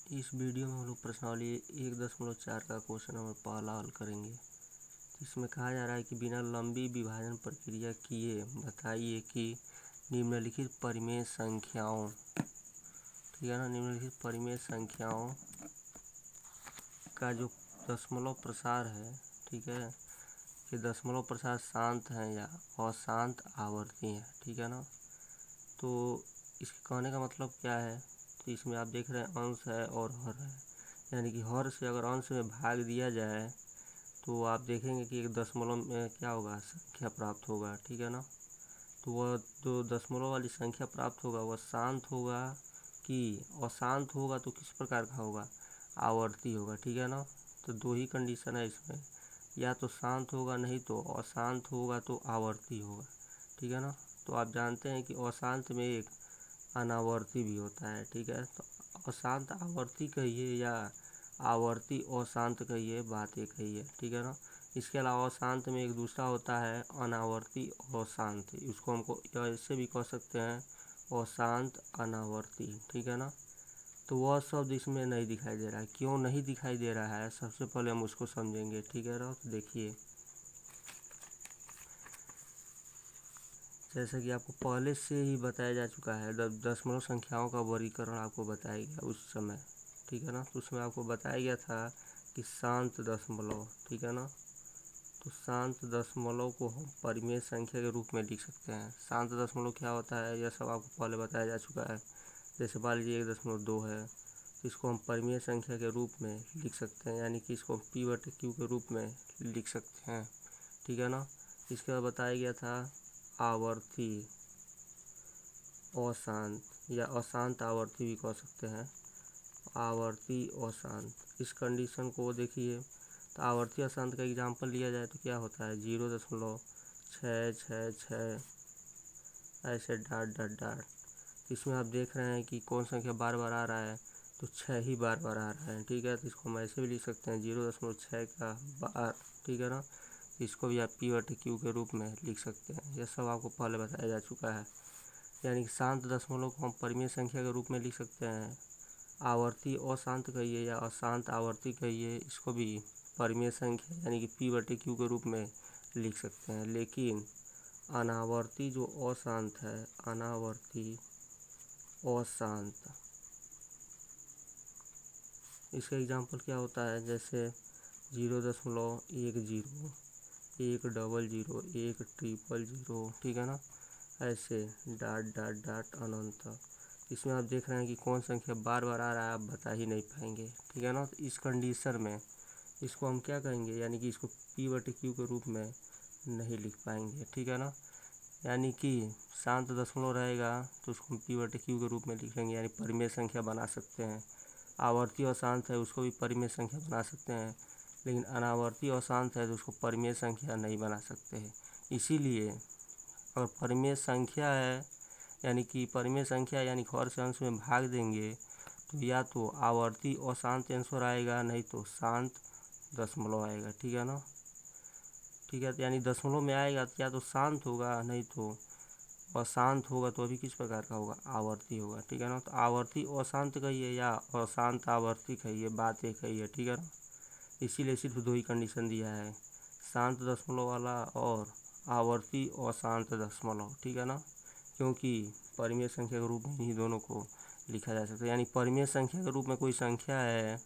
इस वीडियो में हम लोग प्रश्नावली 1.4 का क्वेश्चन नंबर पहला हल करेंगे। इसमें कहा जा रहा है कि बिना लंबी विभाजन प्रक्रिया किए बताइए कि निम्नलिखित परिमेय संख्याओं, ठीक है ना, निम्नलिखित परिमेय संख्याओं का जो दशमलव प्रसार है, ठीक है, कि दशमलव प्रसार शांत है या अशांत आवर्ती है, ठीक है ना। तो इसके कहने का मतलब क्या है, तो इसमें आप देख रहे हैं अंश है और हर है, यानी कि हर से अगर अंश में भाग दिया जाए तो आप देखेंगे कि एक दशमलव में क्या होगा, संख्या प्राप्त होगा, ठीक है ना। तो वह जो दशमलव वाली संख्या प्राप्त होगा वह शांत होगा कि अशांत होगा, तो किस प्रकार का होगा, आवर्ती होगा, ठीक है ना। तो दो ही कंडीशन है इसमें, या तो शांत होगा नहीं तो अशांत होगा तो आवर्ती होगा, ठीक है ना। तो आप जानते हैं कि अशांत में एक अनावर्ती भी होता है, ठीक है। तो अशांत आवर्ती कहिए या आवर्ती अशांत कहिए, बात एक ही है, ठीक है ना। इसके अलावा शांत में एक दूसरा होता है अनावर्ती अशांत, उसको हमको ऐसे भी कह सकते हैं अशांत अनावर्ती, ठीक है ना। तो वह शब्द इसमें नहीं दिखाई दे रहा है, क्यों नहीं दिखाई दे रहा है, सबसे पहले हम उसको समझेंगे, ठीक है ना। तो देखिए, जैसा कि आपको पहले से ही बताया जा चुका है, दशमलव संख्याओं का वर्गीकरण आपको बताया गया उस समय, ठीक है ना। तो उसमें आपको बताया गया था कि शांत दशमलव, ठीक है ना। तो शांत दशमलव को हम परिमेय संख्या के रूप में लिख सकते हैं। शांत दशमलव क्या होता है यह सब आपको पहले बताया जा चुका है। जैसे मान लीजिए 1.2 है, तो इसको हम परिमेय संख्या के रूप में लिख सकते हैं, यानी कि इसको P/Q के रूप में लिख सकते हैं, ठीक है ना। इसके बाद बताया गया था आवर्ती अशांत या अशांत आवर्ती भी कह सकते हैं, आवर्ती अशांत। इस कंडीशन को देखिए, तो आवर्ती अशांत का एग्जाम्पल लिया जाए तो क्या होता है, 0.666 ऐसे डाट डाट डाट। इसमें आप देख रहे हैं कि कौन संख्या बार बार आ रहा है, तो 6 ही बार बार आ रहा है, ठीक है। तो इसको हम ऐसे भी लिख सकते हैं 0.6 का बार, ठीक है ना। इसको भी आप P/Q के रूप में लिख सकते हैं। यह सब आपको पहले बताया जा चुका है। यानी कि शांत दशमलव को हम परिमेय संख्या के रूप में लिख सकते हैं। आवर्ती अशांत कहिए या अशांत आवर्ती कहिए, इसको भी परिमेय संख्या यानी कि P/Q के रूप में लिख सकते हैं। लेकिन अनावर्ती जो अशांत है, अनावर्ती अशांत, इसका एग्जाम्पल क्या होता है, जैसे 0.10, 100, 100, ठीक है ना, ऐसे डाट डाट डाट अनंत। इसमें आप देख रहे हैं कि कौन संख्या बार बार आ रहा है, आप बता ही नहीं पाएंगे, ठीक है ना। तो इस कंडीशन में इसको हम क्या कहेंगे, यानी कि इसको P/Q के रूप में नहीं लिख पाएंगे, ठीक है ना। यानी कि शांत दशमलव रहेगा तो उसको हम P/Q के रूप में लिख लेंगे, यानी परिमेय संख्या बना सकते हैं। आवर्ती अशांत है उसको भी परिमेय संख्या बना सकते हैं, लेकिन अनावर्ती अशांत है तो उसको परिमेय संख्या नहीं बना सकते हैं। इसीलिए अगर परिमेय संख्या है, यानी कि परिमेय संख्या यानी हर से अंश में भाग देंगे तो या तो आवर्ती अशांत आंसर आएगा, नहीं तो शांत दशमलव आएगा, ठीक है ना। ठीक है, तो यानी दशमलव में आएगा तो या तो शांत होगा नहीं तो अशांत होगा, तो अभी किस प्रकार का होगा, आवर्ती होगा, ठीक है ना। तो आवर्ती अशांत कहिए या अशांत आवर्ती कहिए, बात एक ही है, ठीक है ना। इसीलिए सिर्फ दो ही कंडीशन दिया है, शांत दशमलव वाला और आवर्ती अशांत दशमलव, ठीक है ना। क्योंकि परिमेय संख्या के रूप में ही दोनों को लिखा जा सकता है। यानी परिमेय संख्या के रूप में कोई संख्या है,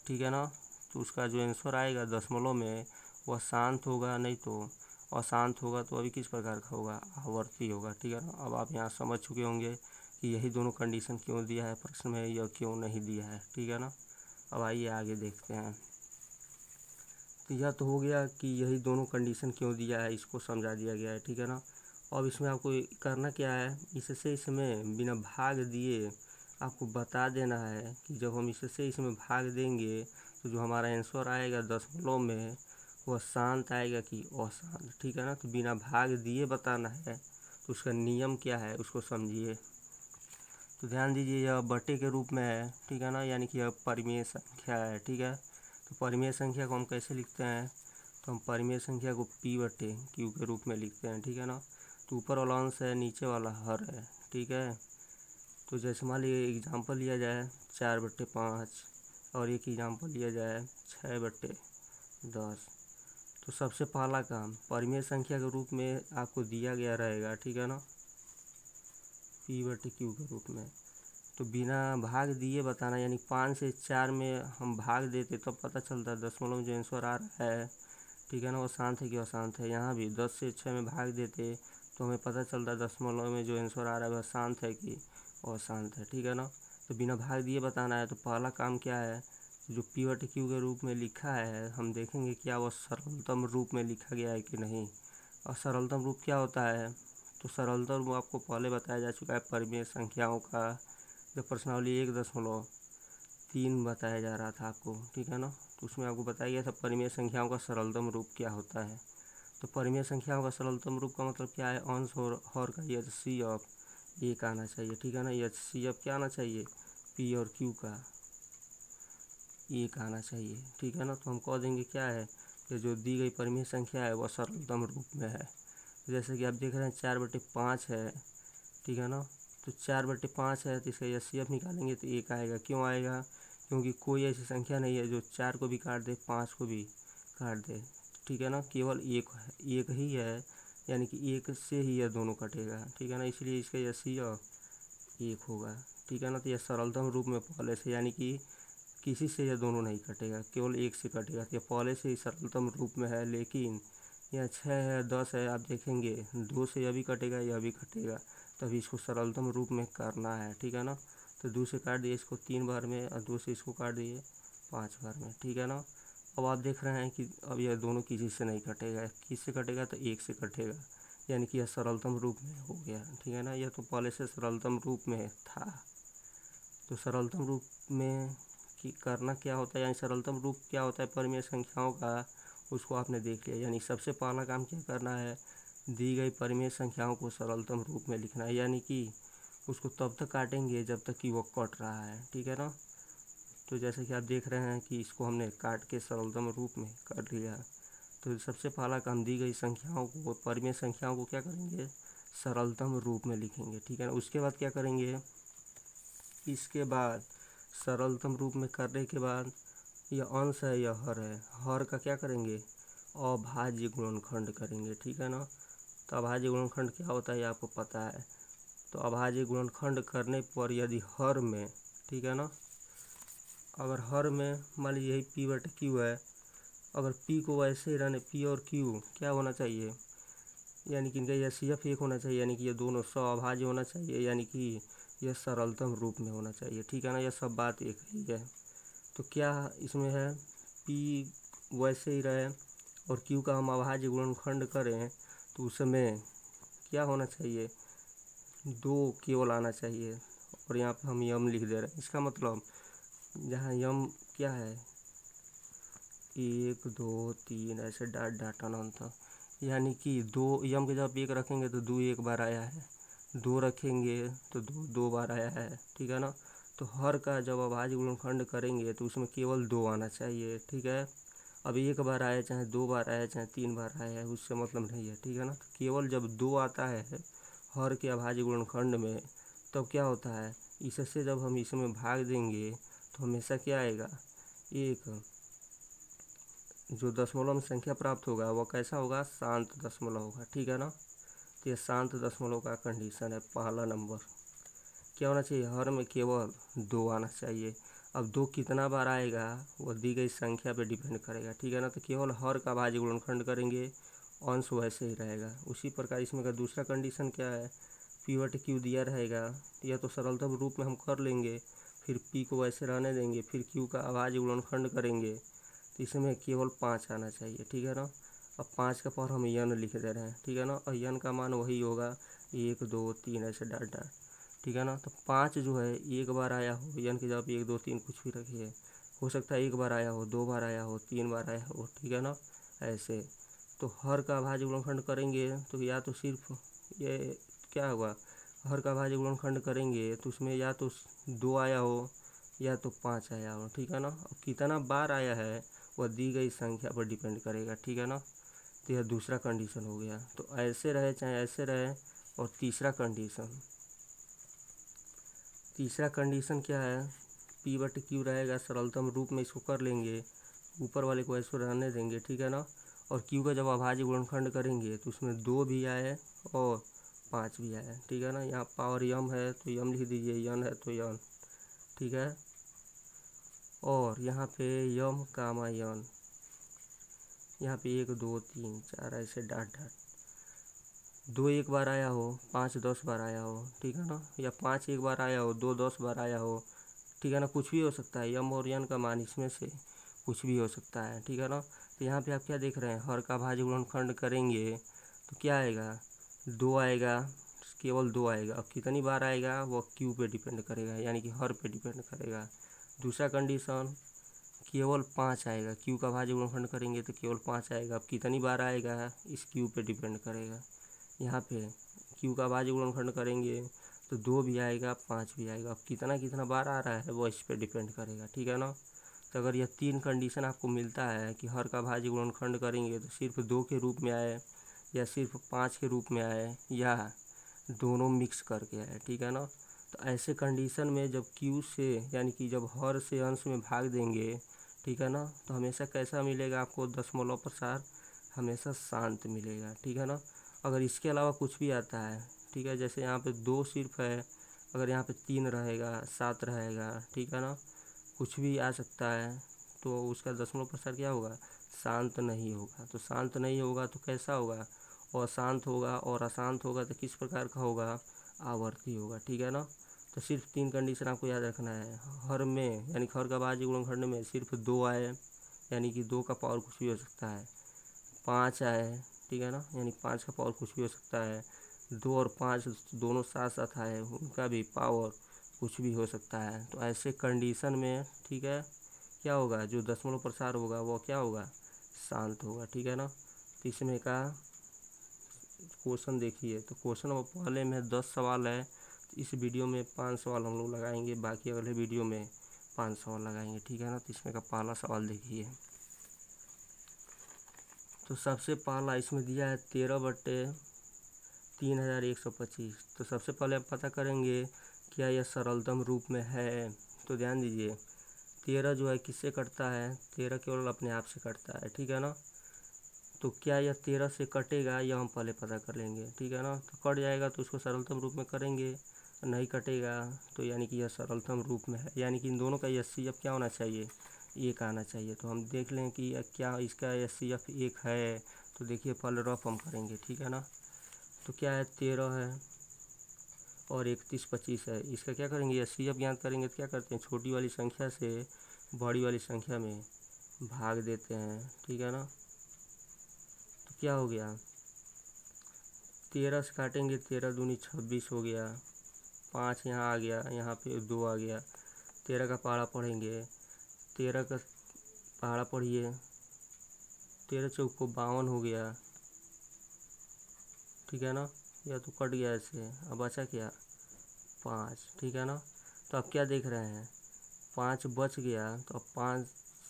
ठीक है ना, तो उसका जो आंसर आएगा दशमलव में वह शांत होगा नहीं तो अशांत होगा, तो अभी किस प्रकार का होगा, आवर्ती होगा, ठीक है ना। अब आप यहाँ समझ चुके होंगे कि यही दोनों कंडीशन क्यों दिया है प्रश्न में या क्यों नहीं दिया है, ठीक है ना। अब आइए आगे देखते हैं। तो यह तो हो गया कि यही दोनों कंडीशन क्यों दिया है, इसको समझा दिया गया है, ठीक है ना। अब इसमें आपको करना क्या है, इससे इसमें बिना भाग दिए आपको बता देना है कि जब हम इससे इसमें भाग देंगे तो जो हमारा आंसर आएगा दशमलव में वह शांत आएगा कि अशांत, ठीक है ना। तो बिना भाग दिए बताना है, तो उसका नियम क्या है उसको समझिए। तो ध्यान दीजिए, यह बटे के रूप में है, ठीक है ना, यानी कि यह परिमेय संख्या है, ठीक है। तो परिमेय संख्या को हम कैसे लिखते हैं, तो हम परिमेय संख्या को P/Q के रूप में लिखते हैं, ठीक है ना। तो ऊपर वाला अंश है, नीचे वाला हर है, ठीक है। तो जैसे मान लीजिए एग्जाम्पल लिया जाए 4/5 और एक एग्जाम्पल लिया जाए 6/10। तो सबसे पहला काम परिमेय संख्या के रूप में आपको दिया गया रहेगा, ठीक है ना, P/Q के रूप में। तो बिना भाग दिए बताना, यानी 5 से 4 में हम भाग देते तब पता चलता है दशमलव में जो आंसर आ रहा है, ठीक है ना, वो शांत है कि अशांत है। यहाँ भी 10 से 6 में भाग देते तो हमें पता चलता है दशमलव में जो आंसर आ रहा है वह शांत है कि अशांत है, ठीक है ना। तो बिना भाग दिए बताना है, तो पहला काम क्या है, जो P/Q के रूप में लिखा है हम देखेंगे क्या वह सरलतम रूप में लिखा गया है कि नहीं। और सरलतम रूप क्या होता है, तो सरलतम रूप आपको पहले बताया जा चुका है परिमेय संख्याओं का, जब प्रश्नावली 1.3 बताया जा रहा था आपको, ठीक है ना, तो उसमें आपको बताया गया था परिमेय संख्याओं का सरलतम रूप क्या होता है। तो परिमेय संख्याओं का सरलतम रूप का मतलब क्या है, अंश और हर का HCF 1 आना चाहिए, ठीक है ना। HCF क्या आना चाहिए, P और Q का 1 आना चाहिए, ठीक है ना। तो हम कह देंगे क्या है कि जो दी गई परिमेय संख्या है वह सरलतम रूप में है। जैसे कि आप देख रहे हैं 4/5 है, ठीक है ना। तो 4/5 है तो इसका HCF निकालेंगे तो 1 आएगा। क्यों आएगा, क्योंकि कोई ऐसी संख्या नहीं है जो 4 को भी काट दे 5 को भी काट दे, ठीक है ना, केवल एक ही है, यानी कि 1 से ही यह दोनों कटेगा, ठीक है ना, इसलिए इसका HCF 1 होगा, ठीक है ना। तो यह सरलतम रूप में पहले से, यानी कि किसी से यह दोनों नहीं कटेगा, केवल 1 से कटेगा, तो यह पहले से ही सरलतम रूप में है। लेकिन यह 6 है 10 है, आप देखेंगे 2 से यह भी कटेगा यह भी कटेगा, तभी इसको सरलतम रूप में करना है, ठीक है ना। तो 2 से काट दिए इसको 3 बार में और 2 से इसको काट दिए 5 बार में, ठीक है ना। अब आप देख रहे हैं कि अब यह दोनों किसी से नहीं कटेगा, किससे कटेगा तो 1 से कटेगा, यानी कि यह सरलतम रूप में हो गया, ठीक है ना। यह तो पहले से सरलतम रूप में था। तो सरलतम रूप में कि करना क्या होता है, यानी सरलतम रूप क्या होता है परिमेय संख्याओं का, उसको आपने देख लिया। यानी सबसे पहला काम क्या करना है, दी गई परिमेय संख्याओं को सरलतम रूप में लिखना है, यानी कि उसको तब तक काटेंगे जब तक कि वो कट रहा है, ठीक है ना। तो जैसे कि आप देख रहे हैं कि इसको हमने काट के सरलतम रूप में कर लिया। तो सबसे पहला काम दी गई संख्याओं को, परिमेय संख्याओं को क्या करेंगे, सरलतम रूप में लिखेंगे, ठीक है ना। उसके बाद क्या करेंगे, इसके बाद सरलतम रूप में करने के बाद यह अंश है यह हर है, हर का क्या करेंगे, अभाज्य गुणनखंड करेंगे, ठीक है ना। तो अभाज्य गुणनखंड क्या होता है ये आपको पता है। तो अभाज्य गुणनखंड करने पर यदि हर में, ठीक है ना, अगर हर में मान लीजिए यही P/Q है, अगर P को वैसे ही रहने, P और Q क्या होना चाहिए, यानी कि इनका HCF 1 होना चाहिए, यानी कि ये दोनों अभाज्य होना चाहिए, यानी कि यह सरलतम रूप में होना चाहिए, ठीक है ना। यह सब बात एक ही है। तो क्या इसमें है, P वैसे ही रहे और Q का हम अभाज्य गुणनखंड करें तो उसमें क्या होना चाहिए, 2 केवल आना चाहिए। और यहाँ पे हम यम लिख दे रहे हैं, इसका मतलब जहाँ यम क्या है 1 2 3 ऐसे डाट डाट अनंत, यानी कि 2 यम के जब 1 रखेंगे तो 2 एक बार आया है, 2 रखेंगे तो 2 बार आया है, ठीक है ना। तो हर का जब अभाज्य गुणनखंड करेंगे तो उसमें केवल 2 आना चाहिए, ठीक है। अब 1 बार आया चाहे 2 बार आया चाहे 3 बार आया है उससे मतलब नहीं है, ठीक है ना। तो केवल जब 2 आता है हर के अभाज्य गुणनखंड में तब क्या होता है, इससे जब हम इसमें भाग देंगे तो हमेशा क्या आएगा, एक जो दशमलव में संख्या प्राप्त होगा वह कैसा होगा, शांत दशमलव होगा, ठीक है ना। तो ये शांत दशमलव का कंडीशन है। पहला नंबर क्या होना चाहिए, हर में केवल 2 आना चाहिए। अब 2 कितना बार आएगा वह दी गई संख्या पे डिपेंड करेगा, ठीक है ना। तो केवल हर का अभाज्य गुणनखंड करेंगे, अंश वैसे ही रहेगा। उसी प्रकार इसमें का दूसरा कंडीशन क्या है, P/Q दिया रहेगा, यह तो सरलतम रूप में हम कर लेंगे, फिर P को वैसे रहने देंगे, फिर Q का अभाज्य गुणनखंड करेंगे तो इसमें केवल 5 आना चाहिए, ठीक है ना। अब 5 का पर हम यन लिख दे रहे हैं, ठीक है ना, और यन का मान वही होगा 1 2 3 ऐसे डाट डाट, ठीक है ना। तो 5 जो है 1 बार आया हो, यन की जगह 1 2 3 कुछ भी रखिए, हो सकता है 1 बार आया हो, 2 बार आया हो, 3 बार आया हो, ठीक है ना, ऐसे। तो हर का अभाज्य गुणनखंड करेंगे तो या तो सिर्फ ये क्या होगा, हर का अभाज्य गुणनखंड करेंगे तो उसमें या तो 2 आया हो या तो 5 आया हो, ठीक है ना। अब कितना बार आया है वह दी गई संख्या पर डिपेंड करेगा, ठीक है ना। तो यह दूसरा कंडीशन हो गया। तो ऐसे रहे चाहे ऐसे रहे। और तीसरा कंडीशन, तीसरा कंडीशन क्या है, पी बटे क्यू रहेगा सरलतम रूप में, इसको कर लेंगे, ऊपर वाले को ऐसे रहने देंगे, ठीक है ना। और क्यू का जब अभाज्य गुणनखंड करेंगे तो उसमें 2 भी आए और 5 भी आए, ठीक है ना। यहाँ पावर यम है तो यम लिख दीजिए, यन है तो यन, ठीक है। और यहाँ पे यम कामा यन, यहाँ पे 1 2 3 4 ऐसे डाट डाट, 2 एक बार आया हो, 5 10 बार आया हो, ठीक है ना। या 5 एक बार आया हो, 2 10 बार आया हो, ठीक है ना। कुछ भी हो सकता है, यम और यन का मान इसमें से कुछ भी हो सकता है, ठीक है ना। तो यहाँ पे आप क्या देख रहे हैं, हर का भाज्य गुणनखंड करेंगे तो क्या आएगा, 2 आएगा, केवल 2 आएगा। अब कितनी बार आएगा वो क्यू पे डिपेंड करेगा, यानी कि हर पे डिपेंड करेगा। दूसरा कंडीशन, केवल 5 आएगा, क्यू का भाज्य गुणनखंड करेंगे तो केवल 5 आएगा। अब कितनी बार आएगा इस क्यू पे डिपेंड करेगा। यहाँ पे क्यू का भाज्य गुणनखंड करेंगे तो 2 भी आएगा, 5 भी आएगा। अब कितना कितना बार आ रहा है वो इस पे डिपेंड करेगा, ठीक है ना। तो अगर यह 3 कंडीशन आपको मिलता है कि हर का भाज्य गुणनखंड करेंगे तो सिर्फ 2 के रूप में आए, या सिर्फ 5 के रूप में आए, या दोनों मिक्स करके आए, ठीक है ना। तो ऐसे कंडीशन में जब क्यू से यानी कि जब हर से अंश में भाग देंगे, ठीक है ना, तो हमेशा कैसा मिलेगा आपको, दशमलव प्रसार हमेशा शांत मिलेगा, ठीक है ना। अगर इसके अलावा कुछ भी आता है, ठीक है, जैसे यहाँ पे 2 सिर्फ है, अगर यहाँ पे 3 रहेगा, 7 रहेगा, ठीक है ना, कुछ भी आ सकता है, तो उसका दशमलव प्रसार क्या होगा, शांत नहीं होगा। तो शांत नहीं होगा तो कैसा होगा, अशांत होगा, और अशांत होगा तो किस प्रकार का होगा, आवर्ती होगा, ठीक है ना। तो सिर्फ 3 कंडीशन आपको याद रखना है। हर में यानी हर का भाज्य गुणनखंड में सिर्फ 2 आए, यानी कि 2 का पावर कुछ भी हो सकता है, 5 आए, ठीक है ना, यानी 5 का पावर कुछ भी हो सकता है, 2 और 5 दोनों साथ साथ आए, उनका भी पावर कुछ भी हो सकता है। तो ऐसे कंडीशन में, ठीक है, क्या होगा, जो दशमलव प्रसार होगा वो क्या होगा, शांत होगा, ठीक है ना। तो इसमें का क्वेश्चन देखिए, तो क्वेश्चन नंबर पहले में 10 सवाल है, तो इस वीडियो में 5 सवाल हम लोग लगाएंगे, बाकी अगले वीडियो में 5 सवाल लगाएंगे, ठीक है ना। तो इसमें का पहला सवाल देखिए, तो सबसे पहला इसमें दिया है 13 बटे 3125। तो सबसे पहले आप पता करेंगे क्या यह सरलतम रूप में है। तो ध्यान दीजिए, 13 जो है किससे कटता है, 13 केवल अपने आप से कटता है, ठीक है ना। तो क्या यह 13 से कटेगा, यह हम पहले पता कर लेंगे, ठीक है ना। तो कट जाएगा तो उसको सरलतम रूप में करेंगे, नहीं कटेगा तो यानी कि यह सरलतम रूप में है, यानी कि इन दोनों का एचसीएफ क्या होना चाहिए, 1 आना चाहिए। तो हम देख लें कि क्या इसका एचसीएफ 1 है। तो देखिए पहले रफ हम करेंगे, ठीक है ना। तो क्या है, 13 है और 31 25 है, इसका क्या करेंगे, एचसीएफ ज्ञात करेंगे। तो क्या करते हैं, छोटी वाली संख्या से बड़ी वाली संख्या में भाग देते हैं, ठीक है ना। तो क्या हो गया, 13 से काटेंगे, 13 दूनी 26 हो गया, 5 यहाँ आ गया, यहाँ पे 2 आ गया। 13 का पहाड़ा पढ़ेंगे, 13 का पहाड़ा पढ़िए, 13 चौक को 52 हो गया, ठीक है ना। या तो कट गया ऐसे, अब बचा क्या, 5, ठीक है ना। तो अब क्या देख रहे हैं, 5 बच गया, तो अब 5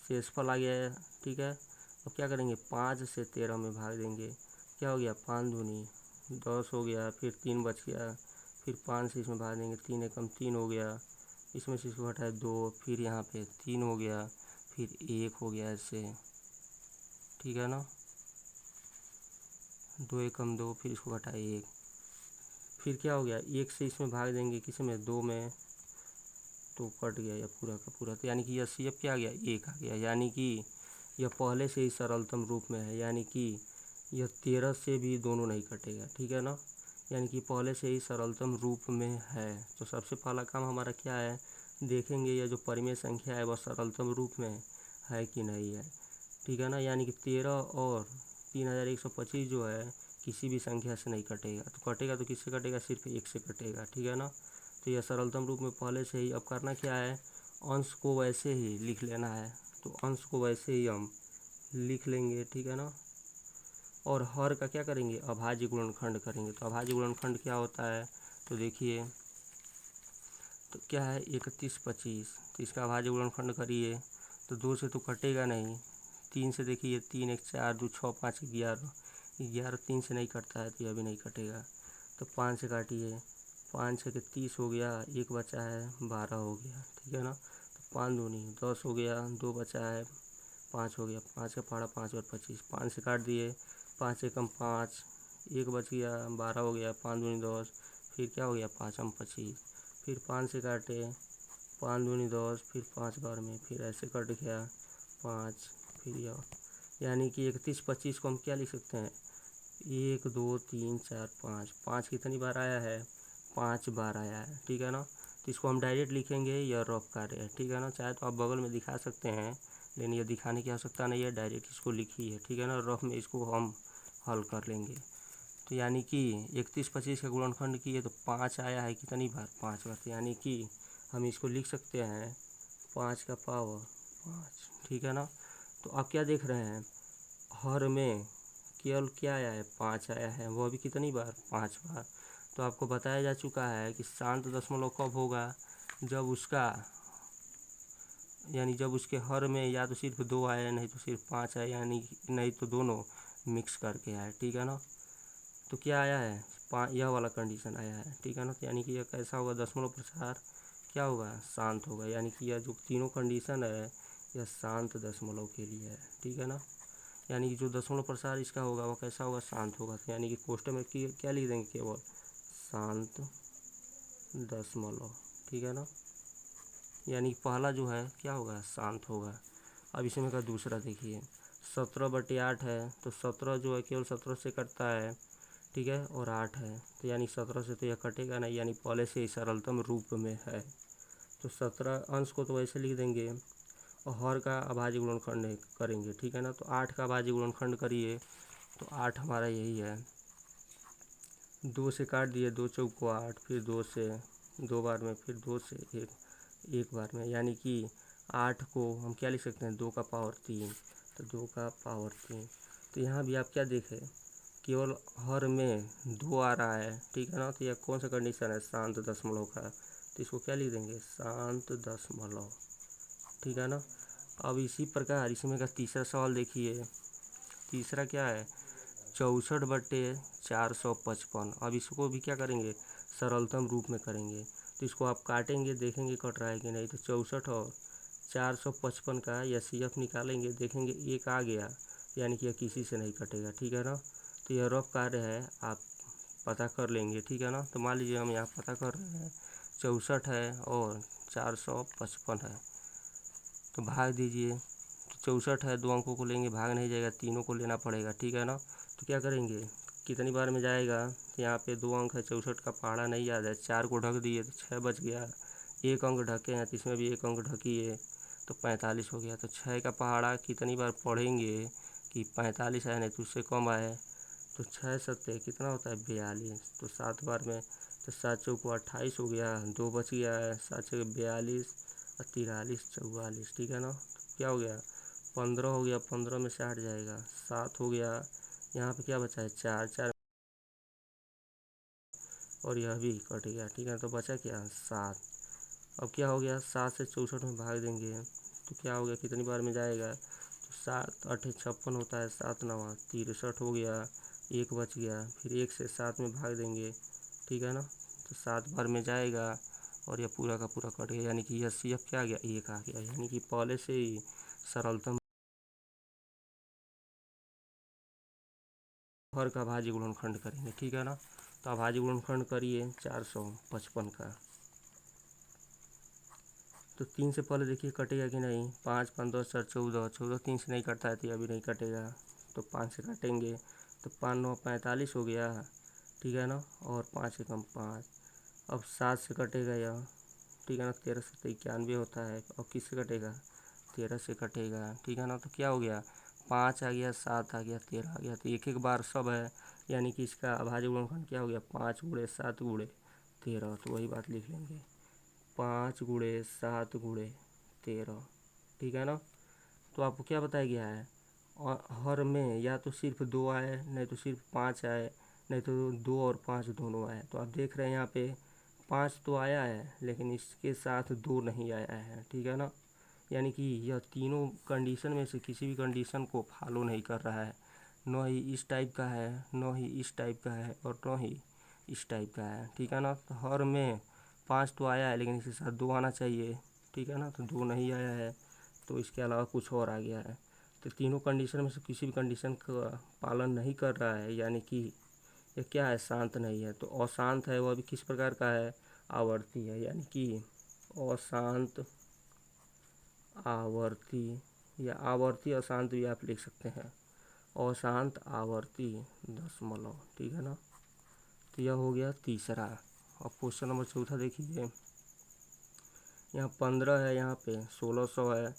शेषफल आ गया है, ठीक है। अब क्या करेंगे, 5 से 13 में भाग देंगे, क्या हो गया, 5 दूनी 10 हो गया, फिर 3 बच गया, फिर 5 से इसमें भाग देंगे, 3 एकम 3 हो गया, इसमें से इसको घटाए 2, फिर यहाँ पे 3 हो गया, फिर 1 हो गया ऐसे, ठीक है ना। 2 एकम 2, फिर इसको घटाए 1, फिर क्या हो गया, 1 से इसमें भाग देंगे, किसी में 2 में, तो कट गया यह पूरा का पूरा। तो यानी कि यह सीएफ क्या आ गया, 1 आ गया, यानी कि यह पहले से ही सरलतम रूप में है, यानी कि यह 13 से भी दोनों नहीं कटेगा, ठीक है ना। यानी कि पहले से ही सरलतम रूप में है। तो सबसे पहला काम हमारा क्या है, देखेंगे यह जो परिमेय संख्या है वह सरलतम रूप में है कि नहीं है, ठीक है ना। यानी कि 13 और 3125 जो है किसी भी संख्या से नहीं कटेगा। तो कटेगा तो किससे कटेगा, सिर्फ 1 से कटेगा, ठीक है ना। तो यह सरलतम रूप में पहले से ही। अब करना क्या है, अंश को वैसे ही लिख लेना है। तो अंश को वैसे ही हम लिख लेंगे, ठीक है ना। और हर का क्या करेंगे, अभाज्य गुणनखंड करेंगे। तो अभाज्य गुणनखंड क्या होता है, तो देखिए, तो क्या है, 31 25, तो इसका अभाज्य गुणनखंड करिए तो 2 से तो कटेगा नहीं, 3 से देखिए, 3 1 4 2 6 5 11, 11 3 से नहीं कटता है तो यह भी नहीं कटेगा। तो 5 से काटिए, 5 6 30 हो गया, एक बचा है 12 हो गया, ठीक है ना। तो 5 दूनी 10 हो गया, 2 बचा है 5 हो गया, 5 का पहाड़ा 5 और 25, 5 से काट दिए, 5 से कम 5, एक बच गया 12 हो गया, 5 दूनी 10, फिर क्या हो गया 5 हम 25, फिर 5 से काटे 5 दूनी 10, फिर 5 बार में, फिर ऐसे कट गया 5, फिर यह यानी कि 31 25 को हम क्या लिख सकते हैं 1 2 3 4 5, 5 कितनी बार आया है 5 बार आया है, ठीक है ना। तो इसको हम डायरेक्ट लिखेंगे, यह रफ कार्य है, ठीक है ना। चाहे तो आप बगल में दिखा सकते हैं, लेकिन ये दिखाने की आवश्यकता नहीं है, डायरेक्ट इसको लिखी है, ठीक है ना। रफ में इसको हम हल कर लेंगे। तो यानी कि 31 25 का गुणनखंड किए तो 5 आया है कितनी बार 5 बार, तो यानी कि हम इसको लिख सकते हैं 5 का पावर 5, ठीक है ना। तो आप क्या देख रहे हैं, हर में केवल क्या आया है 5 आया है, वो भी कितनी बार 5 बार। तो आपको बताया जा चुका है कि शांत दशमलव कब होगा, जब उसका यानी जब उसके हर में या तो सिर्फ 2 आए नहीं तो सिर्फ 5 आए, यानी नहीं तो दोनों मिक्स करके आए, ठीक है ना। तो क्या आया है यह वाला कंडीशन आया है, ठीक है ना। तो यानी कि यह कैसा होगा दशमलव प्रसार क्या होगा शांत होगा, यानी कि यह जो तीनों कंडीशन है यह शांत दशमलव के लिए है, ठीक है ना। यानी कि जो दशमलव प्रसार इसका होगा वह कैसा होगा शांत होगा। तो यानी कि कोष्टक में क्या लिख देंगे केवल शांत दशमलव, ठीक है ना। यानी पहला जो है क्या होगा शांत होगा। अब इसमें का दूसरा देखिए 17/8 है, तो 17 जो है केवल 17 से कटता है, ठीक है, और 8 है, तो यानी 17 से तो यह कटेगा नहीं, यानी पहले से ही सरलतम रूप में है। तो 17 अंश को तो ऐसे लिख देंगे और हर का अभाज्य गुणनखंड करेंगे, ठीक है ना। तो 8 का अभाज्य गुणनखंड करिए तो 8 हमारा यही है, 2 से काट दिए, 2 चौको 8, फिर 2 से 2 बार में, फिर 2 से 1 बार में, यानी कि 8 को हम क्या लिख सकते हैं 2 का पावर 3, तो 2 का पावर 3। तो यहाँ भी आप क्या देखें केवल हर में 2 आ रहा है, ठीक है ना। तो यह कौन सा कंडीशन है शांत दशमलव का, तो इसको क्या लिख देंगे शांत दशमलव, ठीक है ना। अब इसी प्रकार इसमें का तीसरा सवाल देखिए, तीसरा क्या है 64/455। अब इसको भी क्या करेंगे सरलतम रूप में करेंगे, तो इसको आप काटेंगे देखेंगे कट रहा है कि नहीं। तो 64 और 455 का एचसीएफ निकालेंगे, देखेंगे एक आ गया, यानी कि यह किसी से नहीं कटेगा, ठीक है ना। तो यह रफ कार्य है, आप पता कर लेंगे, ठीक है ना। तो मान लीजिए हम यहाँ पता कर रहे हैं 64 है और 455 है, तो भाग दीजिए। तो 64 है, 2 अंकों को लेंगे, भाग नहीं जाएगा, तीनों को लेना पड़ेगा, ठीक है ना। तो क्या करेंगे कितनी बार में जाएगा, तो यहाँ पे 2 अंक है, 64 का पहाड़ा नहीं याद है, 4 को ढक दिए तो 6 बच गया, 1 अंक ढके हैं तो इसमें भी 1 अंक ढकिए तो 45 हो गया। तो 6 का पहाड़ा कितनी बार पढ़ेंगे कि 45 आए नहीं तो उससे कम आए, तो 6 सत्ते कितना होता है 42, तो 7 बार में, तो 7 चौको 28 हो गया, 2 बच गया है, 7 छः 42 और 43 44, ठीक है ना। तो क्या हो गया 15 हो गया, 15 में से 8 जाएगा, 7 हो गया, यहाँ पे क्या बचा है 4 4 और यह भी कट गया, ठीक है। तो बचा क्या 7। अब क्या हो गया 7 से 64 में भाग देंगे तो क्या हो गया कितनी बार में जाएगा, तो 7 8 56 होता है, 7 9 63 हो गया, 1 बच गया, फिर 1 से 7 में भाग देंगे, ठीक है ना। तो 7 बार में जाएगा और यह पूरा का पूरा कट गया, यानी कि यह सी एफ क्या आ गया 1 आ गया, यानी कि पहले से ही सरलतम हर का अभाज्य गुणनखंड करेंगे, ठीक है ना। तो अभाज्य गुणनखंड करिए 455 का, तो 3 से पहले देखिए कटेगा कि नहीं, 5 5 10 4 14, 14 3 से नहीं कटता है तो यह भी नहीं कटेगा, तो 5 से काटेंगे तो 5 9 45 हो गया, ठीक है ना, और 5 से कम 5। अब 7 से कटेगा यह, ठीक है ना, 13 से 91 होता है, और किससे कटेगा 13 से कटेगा, ठीक है ना। तो क्या हो गया 5 आ गया, 7 आ गया, 13 आ गया, तो एक एक बार सब है, यानी कि इसका अभाज्य गुणनखंड क्या हो गया 5 गुणे 7 गुणे 13, तो वही बात लिख लेंगे 5 गुणे 7 गुणे 13, ठीक है ना। तो आपको क्या बताया गया है और हर में या तो सिर्फ 2 आए नहीं तो सिर्फ 5 आए, नहीं तो 2 और 5 दोनों आए। तो आप देख रहे हैं यहाँ पे 5 तो आया है लेकिन इसके साथ 2 नहीं आया है, ठीक है ना। यानी कि यह तीनों कंडीशन में से किसी भी कंडीशन को फॉलो नहीं कर रहा है, न ही इस टाइप का है, न ही इस टाइप का है, और न ही इस टाइप का है, ठीक है ना। तो हर में 5 तो आया है, लेकिन इसके साथ 2 आना चाहिए, ठीक है ना। तो 2 नहीं आया है, तो इसके अलावा कुछ और आ गया है। तो तीनों कंडीशन में से किसी भी कंडीशन का पालन नहीं कर रहा है, यानी कि ये क्या है, शांत नहीं है। तो अशांत है, वह भी किस प्रकार का है, आवर्ती है, यानी कि अशांत आवर्ती, या आवर्ती अशांत भी आप लिख सकते हैं, अशांत आवर्ती दशमलव, ठीक है ना। तो यह हो गया तीसरा। अब क्वेश्चन नंबर चौथा देखिए, यहाँ 15 है, यहाँ पे 1600 है।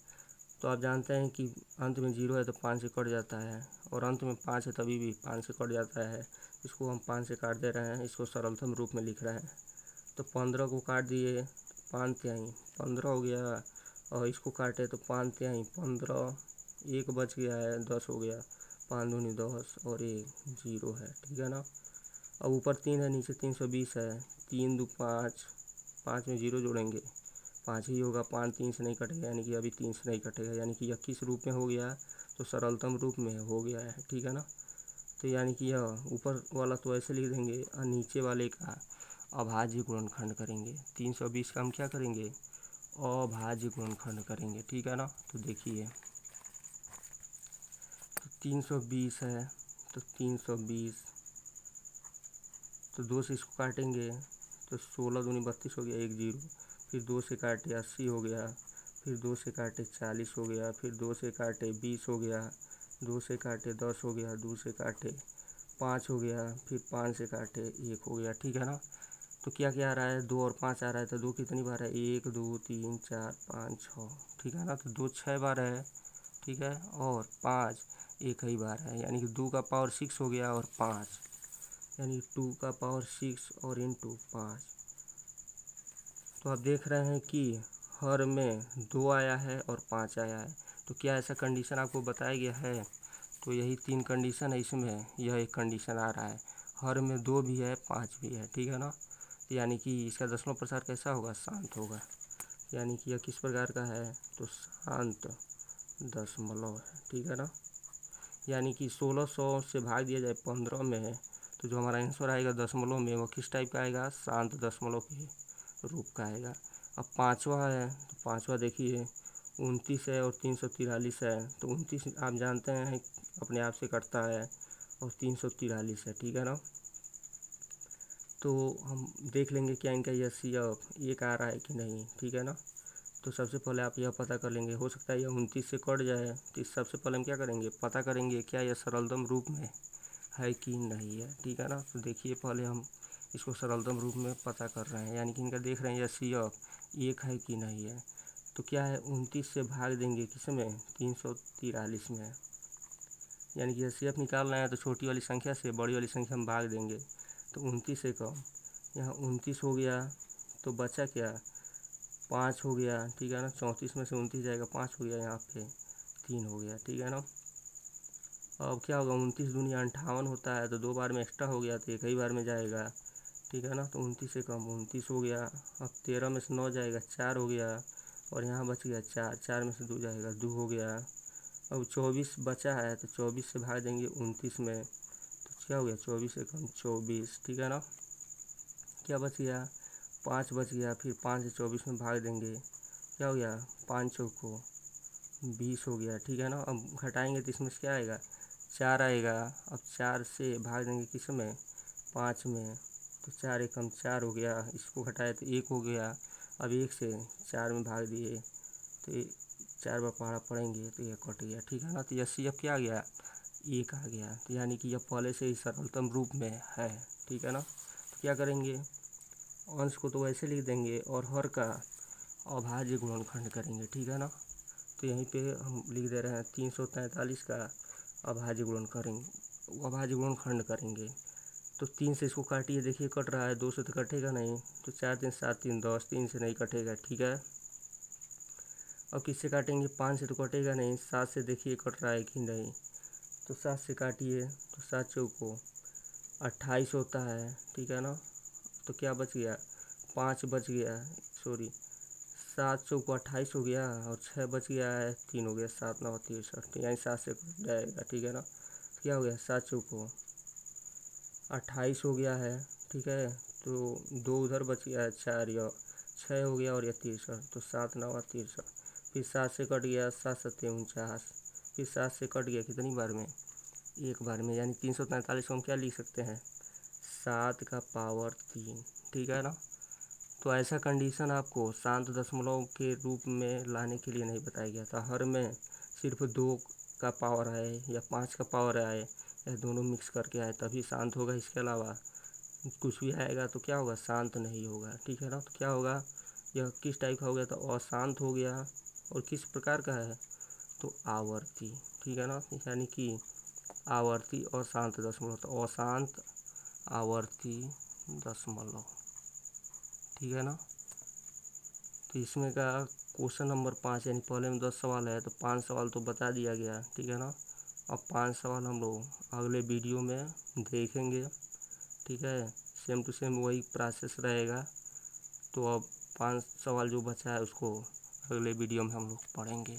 तो आप जानते हैं कि अंत में 0 है तो 5 से कट जाता है, और अंत में 5 है तभी भी 5 से कट जाता है। इसको हम 5 से काट दे रहे हैं, इसको सरलतम रूप में लिख रहे हैं। तो 15 को काट दिए, 5 तिहाई 15 हो गया, और इसको काटे तो 5 तिहाई 15, एक बच गया है, 10 हो गया, 5 दूनी 10 और 1 0 है, ठीक है ना। अब ऊपर 3 है, नीचे 320 है, 3 दो 5, 5 में 0 जोड़ेंगे, 5 ही होगा, 5 3 से नहीं कटेगा, यानी कि अभी 3 से नहीं कटेगा, यानी कि यह किस रूप में हो गया, तो सरलतम रूप में हो गया है, ठीक है ना। तो यानी कि यह ऊपर वाला तो ऐसे लिख देंगे, और नीचे वाले का अभाज्य गुणनखंड करेंगे। 320 का हम क्या करेंगे, अभाज्य गुणनखंड करेंगे, ठीक है ना। तो देखिए, तो 320 है, तो 320, तो 2 से इसको काटेंगे तो 16 दूनी 32 हो गया, 1 0, फिर 2 से काटे 80 हो गया, फिर 2 से काटे 40 हो गया, फिर 2 से काटे 20 हो गया, 2 से काटे 10 हो गया, 2 से काटे 5 हो गया, फिर 5 से काटे 1 हो गया, ठीक है ना। तो क्या क्या आ रहा है, 2 और 5 आ रहा है, तो 2 कितनी बार है, 1 2 3 4 5 6, ठीक है ना। तो 2 6 बार है, ठीक है, और 5 एक ही बार है, यानी कि 2 का पावर 6 हो गया, और 5 यानी 2 का पावर 6 और इंटू 5। तो आप देख रहे हैं कि हर में 2 आया है और 5 आया है। तो क्या ऐसा कंडीशन आपको बताया गया है, तो यही 3 कंडीशन है, इसमें यह एक कंडीशन आ रहा है, हर में 2 भी है 5 भी है, ठीक है ना। यानी कि इसका दशमलव प्रसार कैसा होगा, शांत होगा, यानी कि यह किस प्रकार का है, तो शांत दशमलव है, ठीक है ना। यानी कि 1600 से भाग दिया जाए 15 में, तो जो हमारा आंसर आएगा दशमलव में, वो किस टाइप का आएगा, शांत दशमलव के रूप का आएगा। अब पाँचवा है, तो पाँचवा देखिए 29 है और 343 है। तो 29 आप जानते हैं अपने आप से कटता है, और 343 है, ठीक है ना। तो हम देख लेंगे क्या इनका यस या एक आ रहा है कि नहीं, ठीक है ना। तो सबसे पहले आप यह पता कर लेंगे, हो सकता है यह 29 से कट जाए, तो सबसे पहले हम क्या करेंगे, पता करेंगे क्या यह सरलतम रूप में है कि नहीं है, ठीक है ना। तो देखिए पहले हम इसको सरलतम रूप में पता कर रहे हैं, यानी कि इनका देख रहे हैं यस या एक है कि नहीं है। तो क्या है, 29 से भाग देंगे किस में, 343 में, यानी कि एस एफ निकाल रहे हैं, तो छोटी वाली संख्या से बड़ी वाली संख्या में भाग देंगे। तो 29 से कम, यहाँ 29 हो गया, तो बचा क्या, 5 हो गया, ठीक है ना। 34 में से 29 जाएगा, 5 हो गया, यहाँ पे 3 हो गया, ठीक है ना। अब क्या होगा, 29 दूनी 58 होता है, तो 2 बार में एक्स्ट्रा हो गया, तो एक ही बार में जाएगा, ठीक है ना। तो 29 से कम 29 हो गया। अब 13 में से 9 जाएगा, 4 हो गया, और यहाँ बच गया 4, 4 में से 2 जाएगा, 2 हो गया। अब 24 बचा है, तो 24 से भाग देंगे 29 में, तो क्या हो गया, 24 से कम 24, ठीक है ना। क्या बच गया, 5 बच गया, फिर 5 से 24 में भाग देंगे, क्या हो गया, 5 चौको 20 हो गया, ठीक है ना। अब घटाएंगे तो इसमें से क्या आएगा, 4 आएगा। अब 4 से भाग देंगे किस में, 5 में, तो 4 एकम 4 हो गया, इसको घटाए तो 1 हो गया। अब 1 से 4 में भाग दिए, तो 4 बार पहाड़ा पड़ेंगे, तो यह कट गया, ठीक है ना। तो यह सी अब क्या आ गया, 1 आ गया, तो यानी कि यह पहले से ही सरलतम रूप में है, ठीक है ना। तो क्या करेंगे, अंश को तो वैसे लिख देंगे, और हर का अभाज्य गुणनखंड करेंगे, ठीक है ना। तो यहीं पे हम लिख दे रहे हैं 343 का अभाज्य गुणन करेंगे, अभाज्य गुणनखंड करेंगे। तो 3 से इसको काटिए, देखिए कट रहा है, 2 से तो कटेगा नहीं, तो 4 3 7 3 10, 3 से नहीं कटेगा, ठीक है। अब किससे काटेंगे, 5 से तो कटेगा नहीं, 7 से देखिए कट रहा है कि नहीं, तो 7 से काटिए, तो 7 चौको 28 होता है, ठीक है ना। तो क्या बच गया, 5 बच गया, सॉरी 7 चौको 28 हो गया, और 6 बच गया है, 3 हो गया, 7 9 63, यानी 7 से कट जाएगा, ठीक है ना। क्या हो गया, 7 चौको 28 हो गया है, ठीक है। तो 2 उधर बच गया, 4 या 6 हो गया और यह 63, तो 7 9 63। फिर 7 से कट गया, 7 7 49। फिर 7 से कट गया कितनी बार में, एक बार में, यानी 343 को हम क्या लिख सकते हैं, 7 का पावर 3। ठीक है ना। तो ऐसा कंडीशन आपको शांत दशमलव के रूप में लाने के लिए नहीं बताया गया था। हर में सिर्फ 2 का पावर आए या 5 का पावर आए या दोनों मिक्स करके आए तभी शांत होगा। इसके अलावा कुछ भी आएगा तो क्या होगा, शांत नहीं होगा। ठीक है ना। तो क्या होगा, यह किस टाइप का हो गया, तो अशांत हो गया। और किस प्रकार का है, तो आवर्ती। ठीक है ना। यानी कि आवर्ती और शांत दशमलव, तो अशांत आवर्ती दशमलव। ठीक है ना। तो इसमें का क्वेश्चन नंबर 5, यानी पहले में 10 सवाल है तो 5 सवाल तो बता दिया गया। ठीक है ना। अब 5 सवाल हम लोग अगले वीडियो में देखेंगे। ठीक है। सेम टू सेम वही प्रोसेस रहेगा। तो अब 5 सवाल जो बचा है उसको अगले वीडियो में हम लोग पढ़ेंगे।